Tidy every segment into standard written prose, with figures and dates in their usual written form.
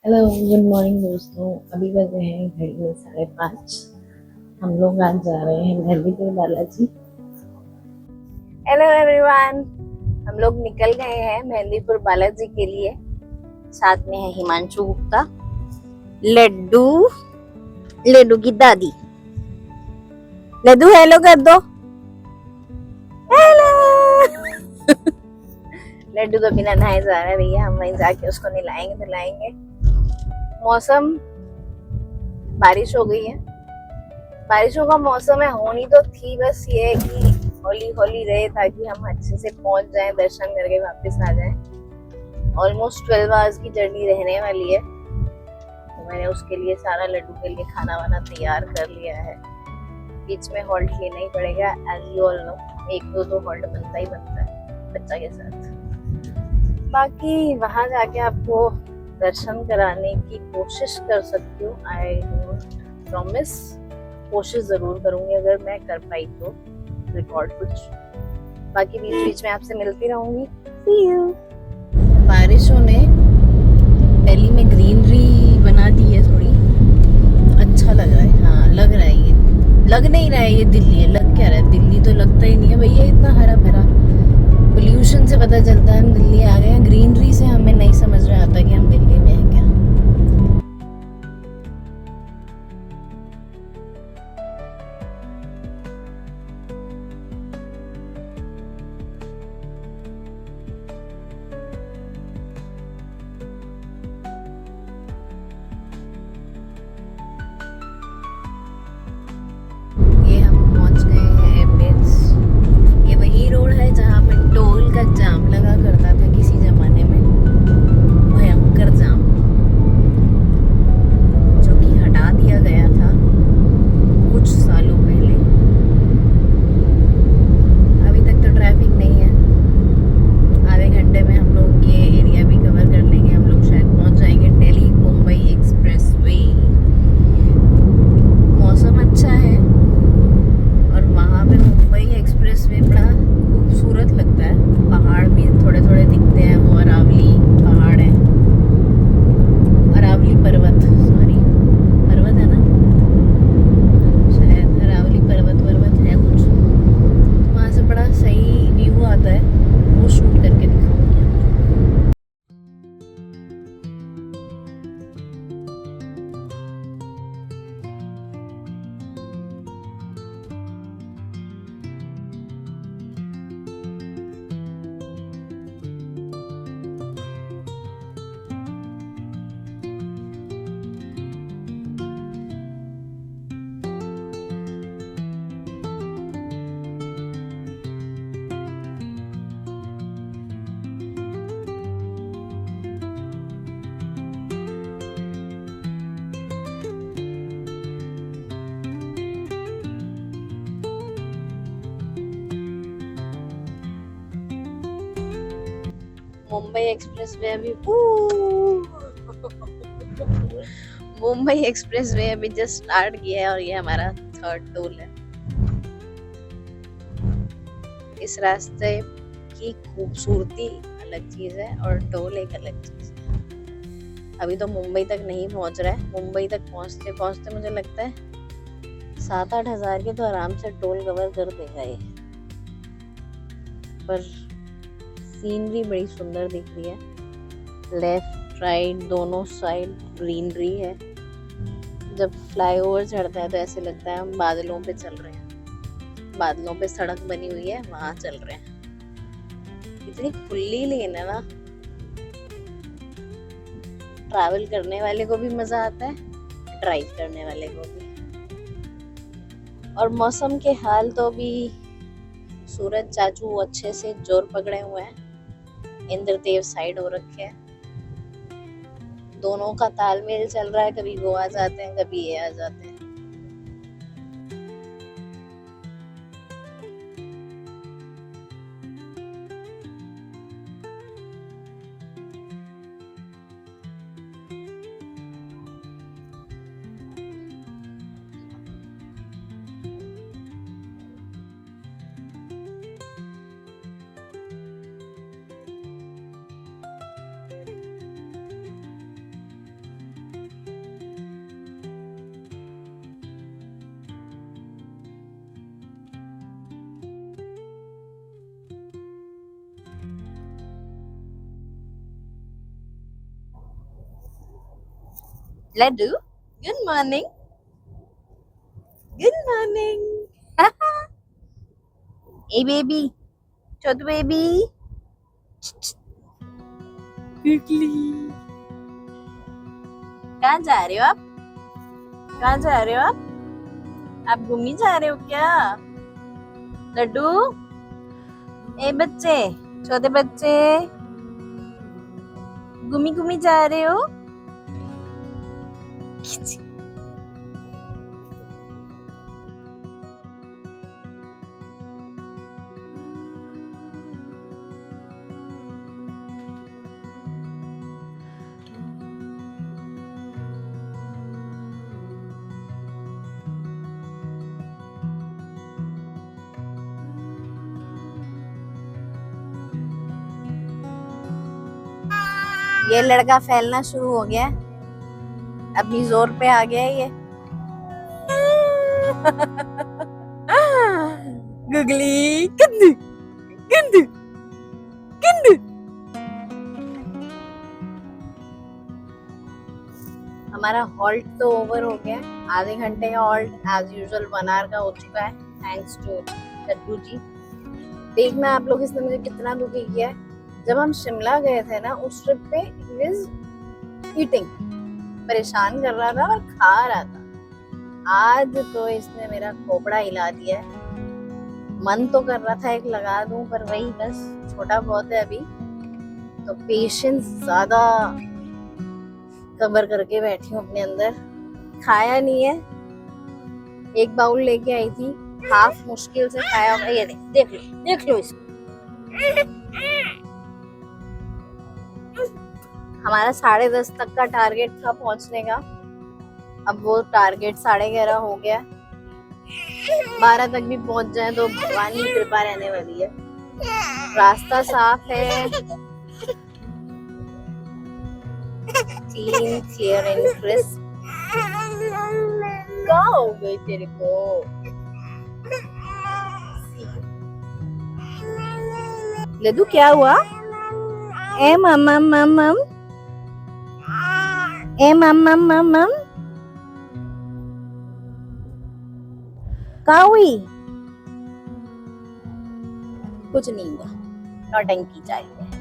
Hello, good morning दोस्तों। अभी बजे हैं घड़ी में 5:30। हम लोग आज जा रहे हैं मेहंदीपुर बालाजी। हेलो एवरीवन, हम लोग निकल गए हैं मेहंदीपुर बालाजी के लिए। साथ में है हिमांशु गुप्ता, लड्डू, लड्डू की दादी। लड्डू हेलो कर दो। हेलो। लड्डू तो बिना नहाए जा रहा है भैया, हम वहीं जाके उसको नहलाएंगे। मौसम बारिश हो गई है, बारिशों का मौसम है। होनी तो थी, बस ये है कि होली होली रहे ताकि हम अच्छे से पहुंच जाएं, दर्शन करके वापस आ जाएं। ऑलमोस्ट 12 आवर्स की जर्नी रहने वाली है, तो मैंने उसके लिए सारा लड्डू के लिए खाना वाना तैयार कर लिया है। बीच में हॉल्ट लेना ही पड़ेगा, एज यू ऑल नो। एक दो हॉल्ट बनता ही बनता है बच्चा के साथ। बाकी वहां जाके आपको दर्शन कराने की कोशिश कर सकती हूँ। आई डोंट प्रॉमिस, कोशिश जरूर करूंगी अगर मैं कर पाई तो रिकॉर्ड कुछ। बाकी बीच बीच में आपसे मिलती रहूंगी। See you. बारिशों ने दिल्ली में ग्रीनरी बना दी है थोड़ी, अच्छा लग रहा है। हाँ लग रहा है, ये लग नहीं रहा है ये दिल्ली है। लग क्या रहा है, दिल्ली तो लगता ही नहीं है भैया, इतना हरा भरा। पोल्यूशन से पता चलता है हम दिल्ली आ गए हैं, ग्रीनरी से हमें नहीं समझ में आता कि हम दिल्ली में हैं क्या। ये हम पहुंच गए हैं एम्बेस। ये वही रोड है जहाँ पे टोल का जाम लगा करता था किसी जमाने में, भयंकर जाम, जो कि हटा दिया गया था कुछ सालों पहले। अभी तक तो ट्रैफिक नहीं है। आधे घंटे में हम लोग ये एरिया भी कवर कर लेंगे। हम लोग शायद पहुंच जाएंगे दिल्ली मुंबई एक्सप्रेस वे। मौसम अच्छा है और वहाँ पे मुंबई एक्सप्रेस वे बड़ा खूबसूरत लगता है। पहाड़ भी थोड़े थोड़े दिखते हैं, वो अरावली पहाड़ है, अरावली पर्वत, सॉरी पर्वत है ना शायद, अरावली पर्वत है कुछ। वहाँ से बड़ा सही व्यू आता है, वो शूट करके दिखाऊंगी। मुंबई एक्सप्रेस वे अभी मुंबई एक्सप्रेस वे अभी जस्ट स्टार्ट किया है और ये हमारा थर्ड टोल है। इस रास्ते की खूबसूरती अलग चीज है और टोल एक अलग चीज है। अभी तो मुंबई तक नहीं पहुंच रहा है। मुंबई तक पहुंचते पहुंचते मुझे लगता है 7-8 हज़ार के तो आराम से टोल कवर कर देगा ये। पर सीनरी बड़ी सुंदर दिख रही है, लेफ्ट राइट दोनों साइड ग्रीनरी है। जब फ्लाईओवर चढ़ता है तो ऐसे लगता है हम बादलों पे चल रहे हैं, बादलों पे सड़क बनी हुई है वहां चल रहे हैं। इतनी खुली लेन है ना, ट्रैवल करने वाले को भी मजा आता है, ड्राइव करने वाले को भी। और मौसम के हाल तो भी सूरज चाचू अच्छे से जोर पकड़े हुए हैं, इंद्रदेव साइड हो रखे हैं, दोनों का तालमेल चल रहा है। कभी वो आ जाते हैं, कभी ये आ जाते हैं। Laddu, good morning, good morning. ए बेबी, छोटू बेबी, कहाँ जा रहे हो आप? कहाँ जा रहे हो आप घूमी जा रहे हो क्या? लड्डू, ए बच्चे, छोटे बच्चे, घूमी घूमी जा रहे हो? ये लड़का फैलना शुरू हो गया, अभी जोर पे आ गया ये। गुगली, गंदू, गंदू, गंदू। हमारा हॉल्ट तो ओवर हो गया, आधे घंटे का हॉल्ट एज यूजुअल 1 आवर का हो चुका है, थैंक्स टू लड्डू जी। देखना आप लोग, इसने मुझे कितना दुखी किया है। जब हम शिमला गए थे ना, उस ट्रिप पे ही वाज ईटिंग, परेशान कर रहा था और खा रहा था। आज तो इसने मेरा खोपड़ा हिला दिया है। मन तो कर रहा था एक लगा दूं, पर वही बस छोटा बहुत है अभी, तो पेशेंस ज्यादा कवर करके बैठी हूँ अपने अंदर। खाया नहीं है, एक बाउल लेके आई थी, हाफ मुश्किल से खाया होगा। ये देख लो इसको। हमारा 10:30 तक का टारगेट था पहुंचने का, अब वो टारगेट 11:30 हो गया। 12 तक भी पहुंच जाए तो भगवान की कृपा रहने वाली है। रास्ता साफ है, क्लीन, क्लियर एंड क्रिस्प। कहाँ हो गई तेरे को? लड्डू क्या हुआ? ए मम्मा मम्मा, ए मम्मा मम्मा, कहाँ हुई? कुछ नहीं हुआ, नौटंकी चाहिए।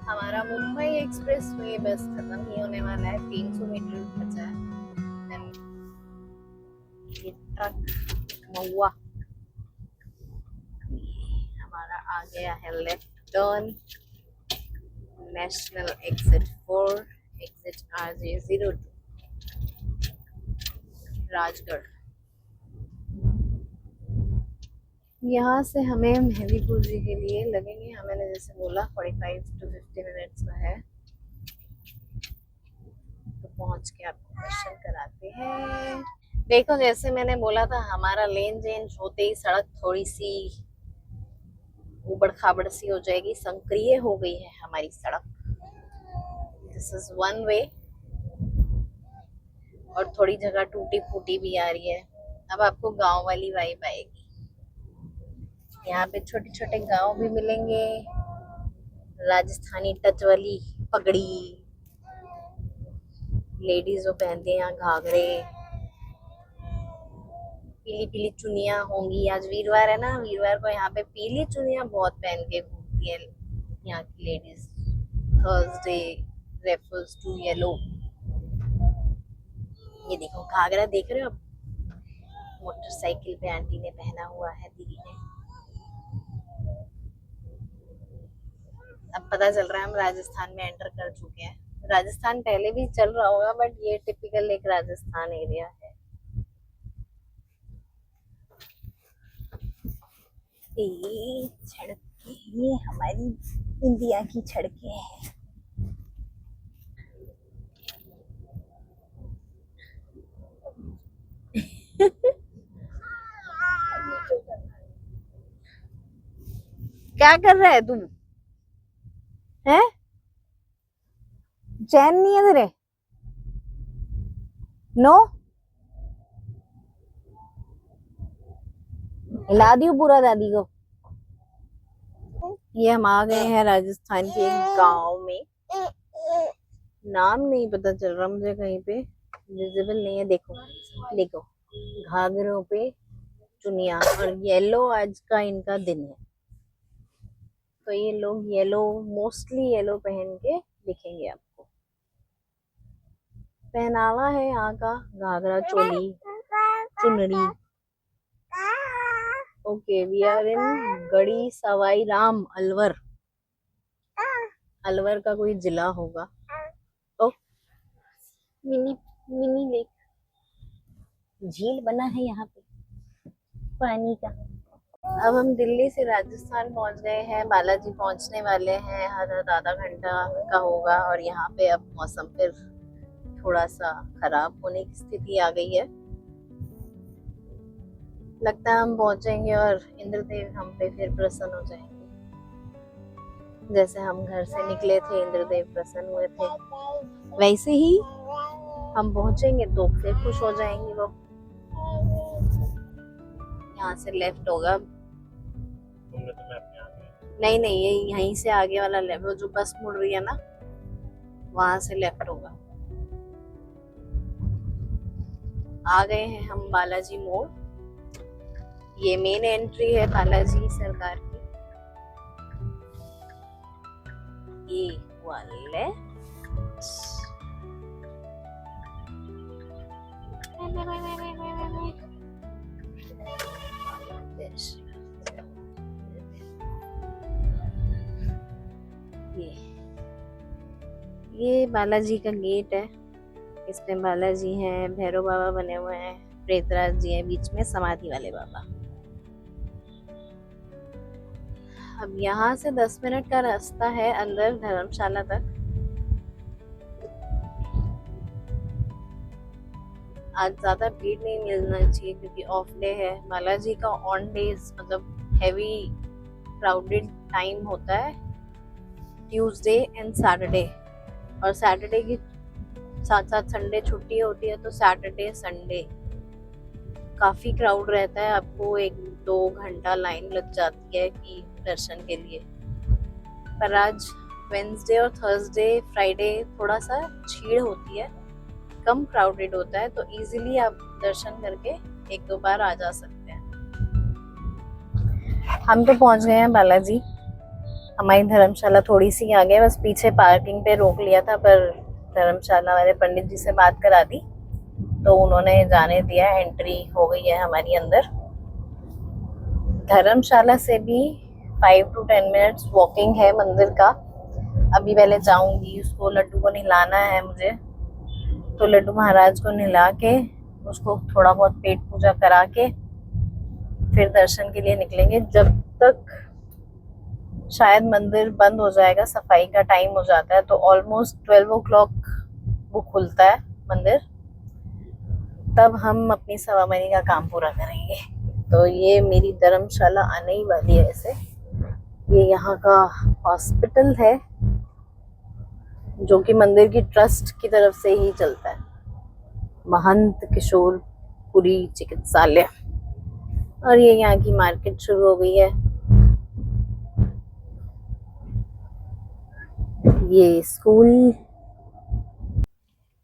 हमारा मुंबई एक्सप्रेस वे बस खत्म ही होने वाला है, 300 मीटर बचा है। ये ट्रक महुआ हमारा आ गया है left turn, national exit 4, exit RJ02, Rajgarh. यहाँ से हमें मेहंदीपुर जी के लिए लगेंगे, मैंने जैसे बोला 45 to 50 मिनट्स में है, तो पहुँच के आपको दर्शन कराते हैं। देखो, जैसे मैंने बोला था, हमारा लेन चेंज होते ही सड़क थोड़ी सी उबड़ खाबड़ सी हो जाएगी, संक्रिय हो गई है हमारी सड़क। दिस इज वन वे, और थोड़ी जगह टूटी फूटी भी आ रही है। अब आपको गांव वाली वाइब आएगी। यहाँ पे छोटे छोटे गांव भी मिलेंगे, राजस्थानी टच वाली पगड़ी, लेडीज जो पहनती हैं यहाँ घाघरे, पीली पीली चुनिया होंगी। आज वीरवार है ना, वीरवार को यहाँ पे पीली चुनिया बहुत पहन के घूमती है यहाँ की ladies. Thursday refers to yellow. ये देखो घाघरा, देख रहे हो आप? मोटरसाइकिल पे आंटी ने पहना हुआ है, दीदी ने। अब पता चल रहा है हम राजस्थान में एंटर कर चुके हैं। राजस्थान पहले भी चल रहा होगा, बट ये टिपिकल एक राजस्थान एरिया है। ये सड़कें, ये हमारी इंडिया की सड़कें हैं। क्या कर रहा है तू? है चैन नहीं है तेरे? नो, हिला दियो पूरा दादी को। ये हम आ गए हैं राजस्थान के एक गांव में। नाम नहीं पता चल रहा मुझे, कहीं पे विजिबल नहीं है। देखो देखो, घाघरों पे चुनिया और येलो आज का इनका दिन है, तो ये लोग येलो, मोस्टली येलो पहन के दिखेंगे आपको। पहनावा है यहाँ का घाघरा चोली चुनरी। ओके, वी आर इन गढ़ी सवाई राम अलवर। अलवर का कोई जिला होगा। ओ, मिनी मिनी लेक झील बना है यहाँ पे पानी का। अब हम दिल्ली से राजस्थान पहुंच गए हैं, बालाजी पहुंचने वाले हैं, आधा घंटा का होगा। और यहाँ पे अब मौसम फिर थोड़ा सा खराब होने की स्थिति आ गई है। लगता है हम पहुंचेंगे और इंद्रदेव हम पे फिर प्रसन्न हो जाएंगे। जैसे हम घर से निकले थे इंद्रदेव प्रसन्न हुए थे, वैसे ही हम पहुंचेंगे तो फिर खुश हो जाएंगे वो। यहाँ से लेफ्ट होगा। नहीं नहीं, ये यहीं से आगे वाला लेफ्ट, जो बस मुड़ रही है ना, वहां से लेफ्ट होगा। आ गए हैं हम बालाजी मोड़। ये मेन एंट्री है बालाजी सरकार की। ये वाले ये बालाजी का गेट है। इसमें बालाजी हैं, भैरव बाबा बने हुए हैं, प्रेतराज जी हैं, बीच में समाधि वाले बाबा। अब यहाँ से 10 मिनट का रास्ता है अंदर धर्मशाला तक। आज ज्यादा भीड़ नहीं मिलना चाहिए क्योंकि ऑफ डे है। बालाजी का ऑन डेज मतलब हैवी क्राउडेड टाइम होता है ट्यूसडे एंड सैटरडे, और सैटरडे की साथ साथ संडे छुट्टी होती है, तो सैटरडे संडे काफी क्राउड रहता है। आपको 1-2 घंटा लाइन लग जाती है कि दर्शन के लिए। पर आज वेंसडे और थर्सडे फ्राइडे थोड़ा सा भीड़ होती है, कम क्राउडेड होता है, तो इजीली आप दर्शन करके 1-2 बार आ जा सकते हैं। हम तो पहुंच गए हैं बालाजी। हमारी धर्मशाला थोड़ी सी आगे, बस पीछे पार्किंग पे रोक लिया था, पर धर्मशाला वाले पंडित जी से बात करा दी तो उन्होंने जाने दिया। एंट्री हो गई है हमारी अंदर। धर्मशाला से भी 5 to 10 मिनट्स वॉकिंग है मंदिर का। अभी पहले जाऊंगी, उसको लड्डू को नहलाना है मुझे, तो लड्डू महाराज को नहला के उसको थोड़ा बहुत पेट पूजा करा के फिर दर्शन के लिए निकलेंगे। जब तक शायद मंदिर बंद हो जाएगा, सफाई का टाइम हो जाता है, तो ऑलमोस्ट 12 o'clock वो खुलता है मंदिर, तब हम अपनी सवामनी का काम पूरा करेंगे। तो ये मेरी धर्मशाला आने ही वाली है। ऐसे ये यहाँ का हॉस्पिटल है जो कि मंदिर की ट्रस्ट की तरफ से ही चलता है, महंत किशोरपुरी चिकित्सालय। और ये यहाँ की मार्केट शुरू हो गई है। ये स्कूल,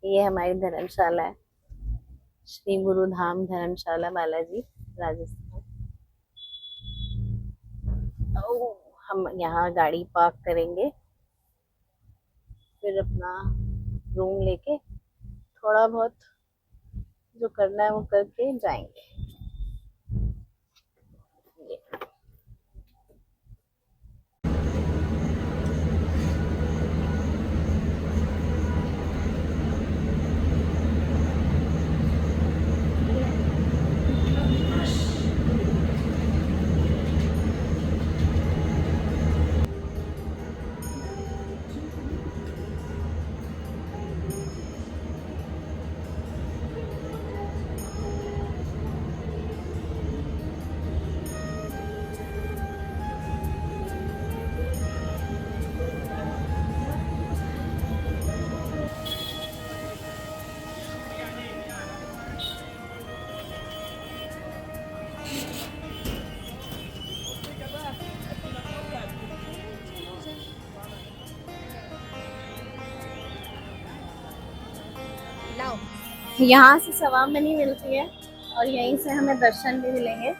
ये हमारी धर्मशाला है, श्री गुरु धाम धर्मशाला बालाजी राजस्थान। हम यहाँ गाड़ी पार्क करेंगे, फिर अपना रूम लेके थोड़ा बहुत जो करना है वो करके जाएंगे। यहाँ से सवा मनी मिलती है और यहीं से हमें दर्शन भी मिलेंगे।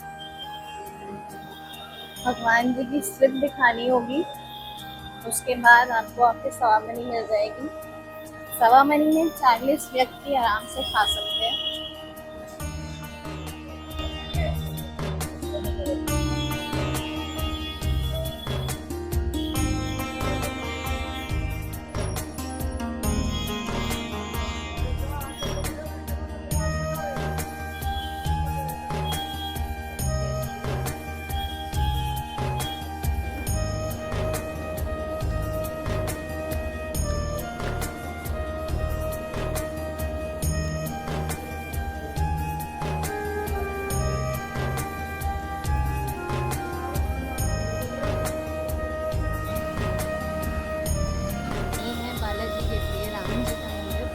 भगवान जी की स्लिप दिखानी होगी, उसके बाद आपको आपके सवा मनी मिल जाएगी। सवा मनी में 40 व्यक्ति आराम से खा सकते हैं। ये है बालाजी के प्रिय राम जी का मंदिर।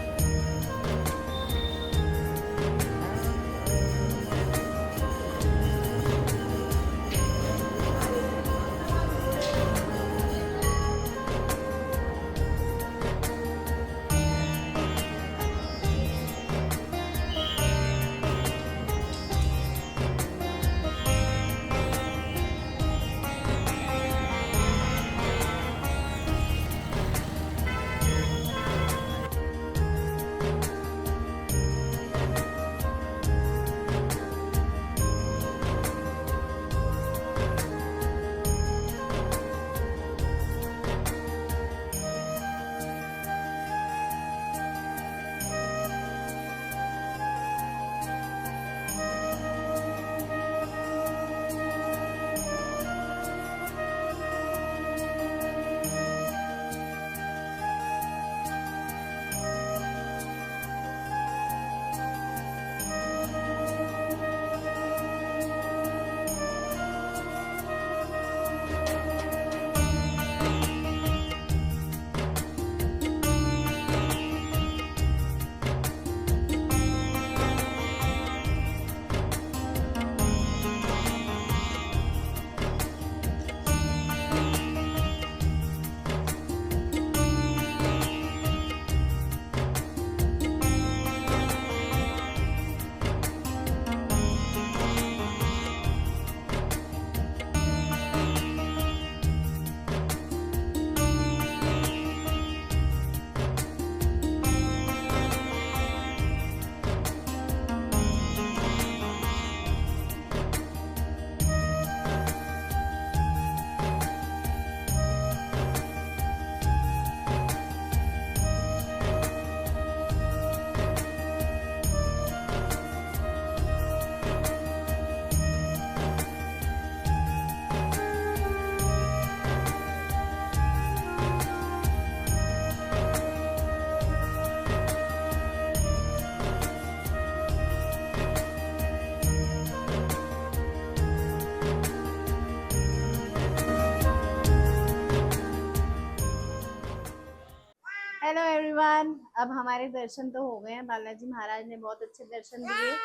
हेलो एवरीवन, अब हमारे दर्शन तो हो गए हैं। बालाजी महाराज ने बहुत अच्छे दर्शन दिए।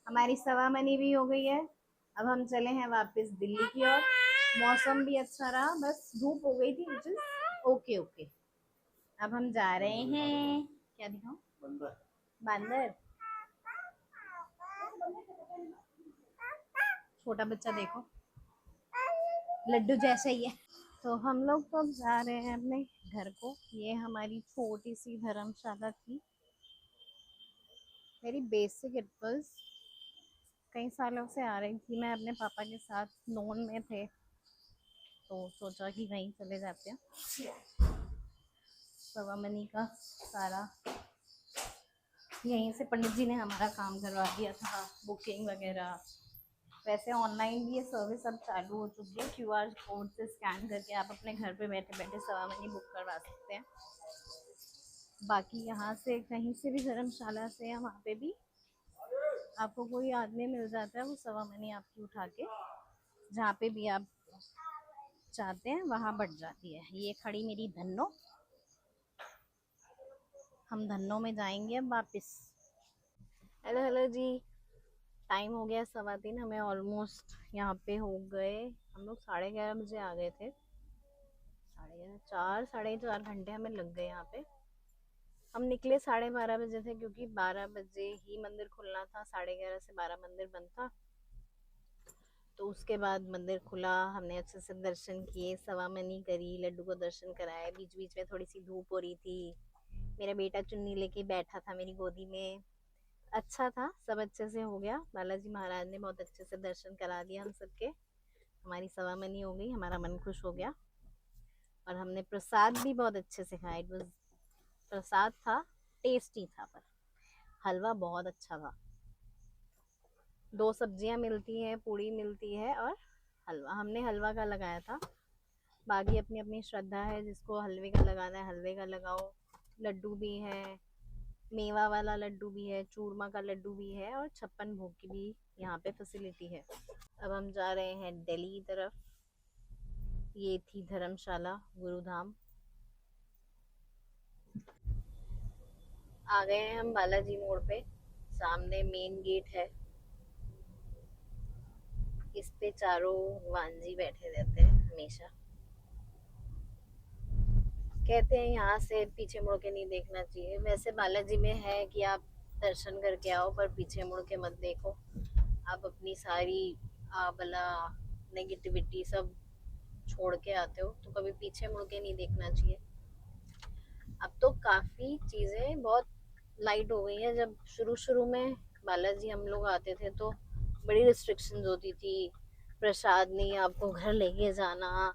हमारी सवा मनी भी हो गई है। अब हम चले हैं वापस दिल्ली की ओर। मौसम भी अच्छा रहा, बस धूप हो गई थी, विच इज ओके ओके। अब हम जा रहे हैं। क्या दिखाऊं? बंदर। छोटा बच्चा देखो, लड्डू जैसा ही है। तो हम लोग तो अब जा रहे हैं अपने घर को। ये हमारी छोटी सी धर्मशाला थी, वेरी बेसिक इट वाज। कई सालों से आ रही थी मैं अपने पापा के साथ, नोन में थे तो सोचा कि वहीं चले जाते हैं। सवा मनी का सारा यहीं से पंडित जी ने हमारा काम करवा दिया था, बुकिंग वगैरह। वैसे ऑनलाइन भी ये सर्विस अब चालू हो चुकी है। क्यूआर कोड से स्कैन करके आप अपने घर पे बैठे बैठे सवा मनी बुक करवा सकते हैं। बाकी यहाँ से कहीं से भी धर्मशाला से या वहाँ पे भी आपको कोई आदमी मिल जाता है, वो सवा मनी आपकी उठा के जहाँ पे भी आप चाहते हैं वहाँ बढ़ जाती है। ये खड़ी मेरी धन्नो। हम धन्नो में जाएंगे अब वापस। हेलो हेलो जी, टाइम हो गया 3:15। हमें ऑलमोस्ट यहाँ पे हो गए, हम लोग 11:30 बजे आ गए थे। 11:30 4 साढ़े 4 घंटे हमें लग गए यहाँ पे। हम निकले 12:30 बजे थे, क्योंकि 12 बजे ही मंदिर खुलना था, 11:30 से 12 मंदिर बंद था। तो उसके बाद मंदिर खुला, हमने अच्छे से दर्शन किए, सवामनी करी, लड्डू को दर्शन कराए। बीच बीच में थोड़ी सी धूप हो रही थी, मेरा बेटा चुन्नी लेके बैठा था मेरी गोदी में। अच्छा था, सब अच्छे से हो गया। बालाजी महाराज ने बहुत अच्छे से दर्शन करा दिया हम सबके, हमारी सवामनी हो गई, हमारा मन खुश हो गया। और हमने प्रसाद भी बहुत अच्छे से खाया। इट वाज, प्रसाद था, टेस्टी था, पर हलवा बहुत अच्छा था। 2 सब्जियां मिलती हैं, पूड़ी मिलती है और हलवा। हमने हलवा का लगाया था, बाकी अपनी अपनी श्रद्धा है, जिसको हलवे का लगाना है हलवे का लगाओ। लड्डू भी है, मेवा वाला लड्डू भी है, चूरमा का लड्डू भी है, और 56 भोग की भी यहाँ पे फैसिलिटी है। अब हम जा रहे हैं दिल्ली की तरफ। ये थी धर्मशाला गुरुधाम। आ गए हैं हम बालाजी मोड़ पे, सामने मेन गेट है। इस पे चारों वांजी बैठे रहते हैं हमेशा। कहते हैं यहाँ से पीछे मुड़ के नहीं देखना चाहिए। वैसे बालाजी में है कि आप दर्शन करके आओ, पर पीछे मुड़ के मत देखो। आप अपनी सारी आबला नेगेटिविटी सब छोड़ के आते हो, तो कभी पीछे मुड़ के नहीं देखना चाहिए। अब तो काफ़ी चीज़ें बहुत लाइट हो गई हैं। जब शुरू शुरू में बालाजी हम लोग आते थे तो बड़ी रिस्ट्रिक्शंस होती थी, प्रसाद नहीं आपको घर लेके जाना,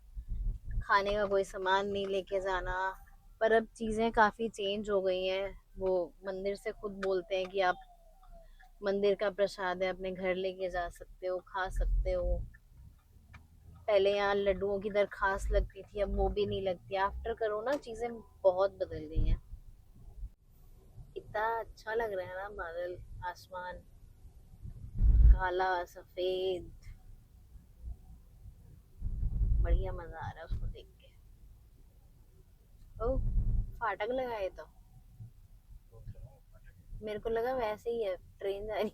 खाने का कोई सामान नहीं लेके जाना। पर अब चीज़ें काफ़ी चेंज हो गई हैं। वो मंदिर से खुद बोलते हैं कि आप मंदिर का प्रसाद है, अपने घर लेके जा सकते हो, खा सकते हो। पहले यहाँ लड्डुओं की दरखास्त लगती थी, अब वो भी नहीं लगती। आफ्टर कोरोना चीज़ें बहुत बदल गई हैं। इतना अच्छा लग रहा है ना, बादल, आसमान काला सफेद, बढ़िया मजा आ रहा है उसको देख के। ओ, फाटक लगा है तो मेरे को लगा वैसे ही है, ट्रेन जा रही।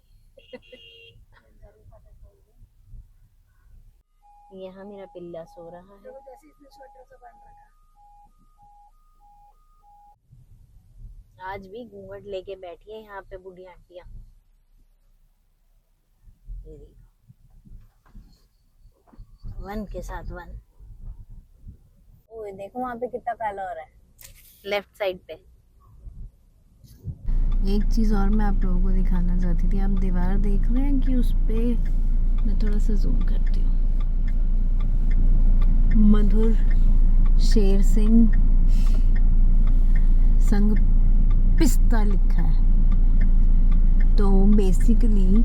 यहाँ मेरा पिल्ला सो रहा है। आज भी घूंघट लेके बैठी है यहाँ पे बूढ़ी आंटियाँ। वन के साथ वन। ओए देखो वहाँ पे कितना काला हो रहा है, लेफ्ट साइड पे। एक चीज़ और मैं आप लोगों को दिखाना चाहती थी। आप दीवार देख रहे हैं कि उस पे, मैं थोड़ा सा जूम करती हूँ, मधुर शेर सिंह संग पिस्ता लिखा है। तो बेसिकली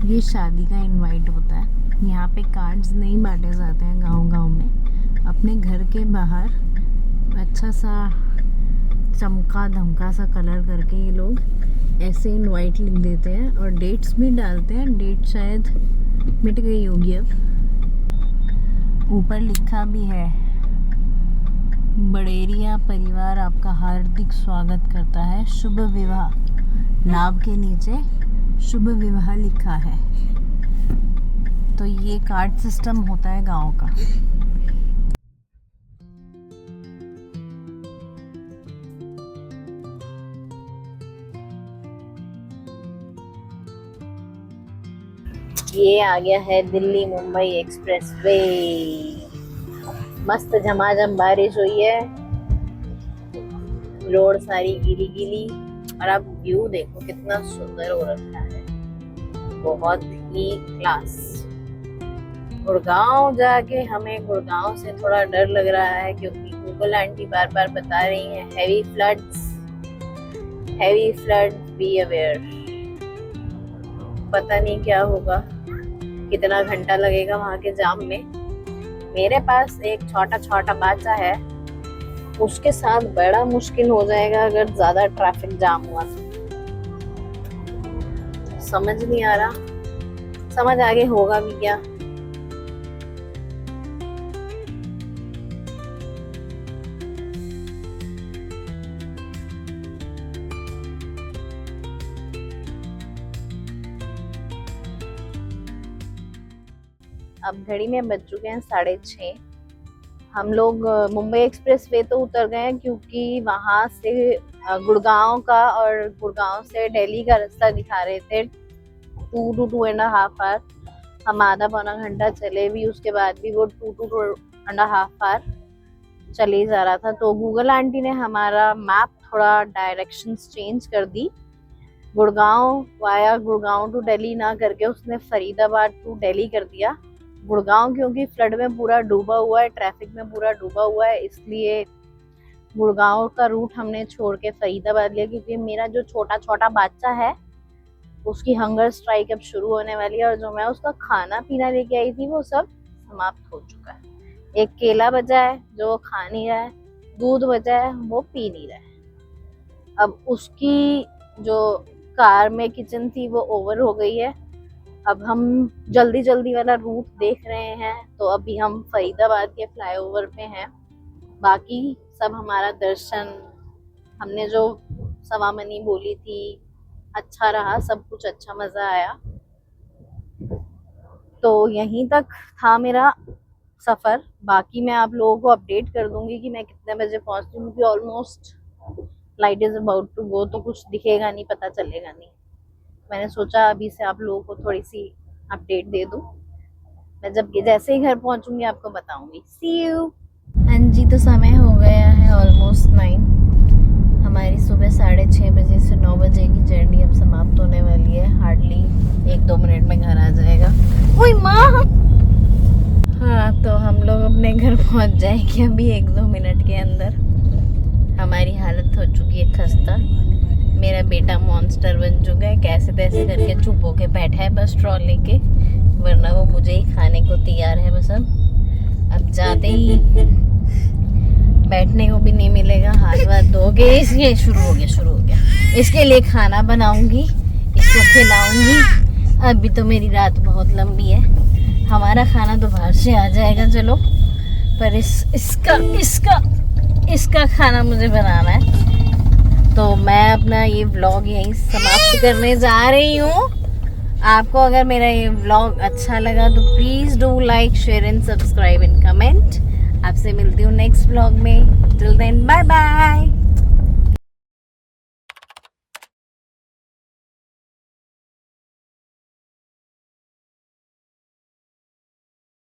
ये शादी का इनवाइट होता है। यहाँ पे कार्ड्स नहीं बांटे जाते हैं गांव-गांव में। अपने घर के बाहर अच्छा सा चमका धमका सा कलर करके ये लोग ऐसे इनवाइट लिख देते हैं, और डेट्स भी डालते हैं। डेट शायद मिट गई होगी अब। ऊपर लिखा भी है, बड़ेरिया परिवार आपका हार्दिक स्वागत करता है, शुभ विवाह। लाभ के नीचे शुभ विवाह लिखा है। तो ये कार्ड सिस्टम होता है गांव का। ये आ गया है दिल्ली मुंबई एक्सप्रेस वे। मस्त झमाझम बारिश हुई है, रोड सारी गीली गीली, और आप व्यू देखो कितना सुंदर हो रखा है, बहुत ही क्लास। गुड़गांव जाके हमें गुड़गांव से थोड़ा डर लग रहा है, क्योंकि गूगल आंटी बार बार बता रही है हैवी फ्लड्स, बी अवेयर। पता नहीं क्या होगा, कितना घंटा लगेगा वहां के जाम में। मेरे पास एक छोटा छोटा बच्चा है, उसके साथ बड़ा मुश्किल हो जाएगा अगर ज्यादा ट्रैफिक जाम हुआ तो। समझ नहीं आ रहा, समझ आगे होगा भी क्या। अब घड़ी में बज चुके हैं 6:30। हम लोग मुंबई एक्सप्रेस वे तो उतर गए हैं, क्योंकि वहाँ से गुड़गांव का और गुड़गांव से दिल्ली का रास्ता दिखा रहे थे 2 to 2.5 आवर। हम आधा पौना घंटा चले भी, उसके बाद भी वो 2 to 2.5 आवर चले जा रहा था। तो गूगल आंटी ने हमारा मैप थोड़ा डायरेक्शंस चेंज कर दी। गुड़गांव वाया गुड़गांव टू दिल्ली ना करके उसने फरीदाबाद टू दिल्ली कर दिया। गुड़गांव क्योंकि फ्लड में पूरा डूबा हुआ है, ट्रैफिक में पूरा डूबा हुआ है, इसलिए गुड़गांव का रूट हमने छोड़ के फरीदाबाद लिया, क्योंकि मेरा जो छोटा छोटा बच्चा है उसकी हंगर स्ट्राइक अब शुरू होने वाली है, और जो मैं उसका खाना पीना लेके आई थी वो सब समाप्त हो चुका है। एक केला बचा है जो वो खा नहीं रहा है, दूध बचा है वो पी नहीं रहा है। अब उसकी जो कार में किचन थी वो ओवर हो गई है। अब हम जल्दी जल्दी वाला रूट देख रहे हैं, तो अभी हम फरीदाबाद के फ्लाईओवर पे हैं। बाकी सब हमारा दर्शन, हमने जो सवामनी बोली थी अच्छा रहा, सब कुछ अच्छा, मजा आया। तो यहीं तक था मेरा सफर। बाकी मैं आप लोगों को अपडेट कर दूंगी कि मैं कितने बजे पहुंचती हूँ, क्योंकि almost light is about to go, तो कुछ दिखेगा नहीं, पता चलेगा नहीं। मैंने सोचा अभी से आप लोगों को थोड़ी सी अपडेट दे दूं। मैं जब जैसे ही घर पहुंचूंगी आपको बताऊंगी। सी यू। हाँ जी, तो समय हो गया है ऑलमोस्ट 9। हमारी सुबह 6:30 बजे से 9 बजे की जर्नी अब समाप्त होने वाली है। हार्डली 1-2 मिनट में घर आ जाएगा। ओए माँ! हाँ, तो हम लोग अपने घर पहुंच जाएंगे अभी 1-2 मिनट के अंदर। हमारी हालत हो चुकी है खस्ता। मेरा बेटा मॉन्स्टर बन चुका है, कैसे तैसे करके चुप होके बैठा है बस ट्रॉल लेके, वरना वो मुझे ही खाने को तैयार है। बस अब जाते ही बैठने को भी नहीं मिलेगा, हाथ वाथ धोके। इसलिए शुरू हो गया। इसके लिए खाना बनाऊंगी, इसको खिलाऊंगी। अभी तो मेरी रात बहुत लंबी है। हमारा खाना तो बाहर से आ जाएगा चलो, पर इसका खाना मुझे बनाना है। तो मैं अपना ये व्लॉग यहीं समाप्त करने जा रही हूँ। आपको अगर मेरा ये व्लॉग अच्छा लगा तो please do like, share and subscribe and comment. आपसे मिलती हूँ नेक्स्ट व्लॉग में। Till then bye bye.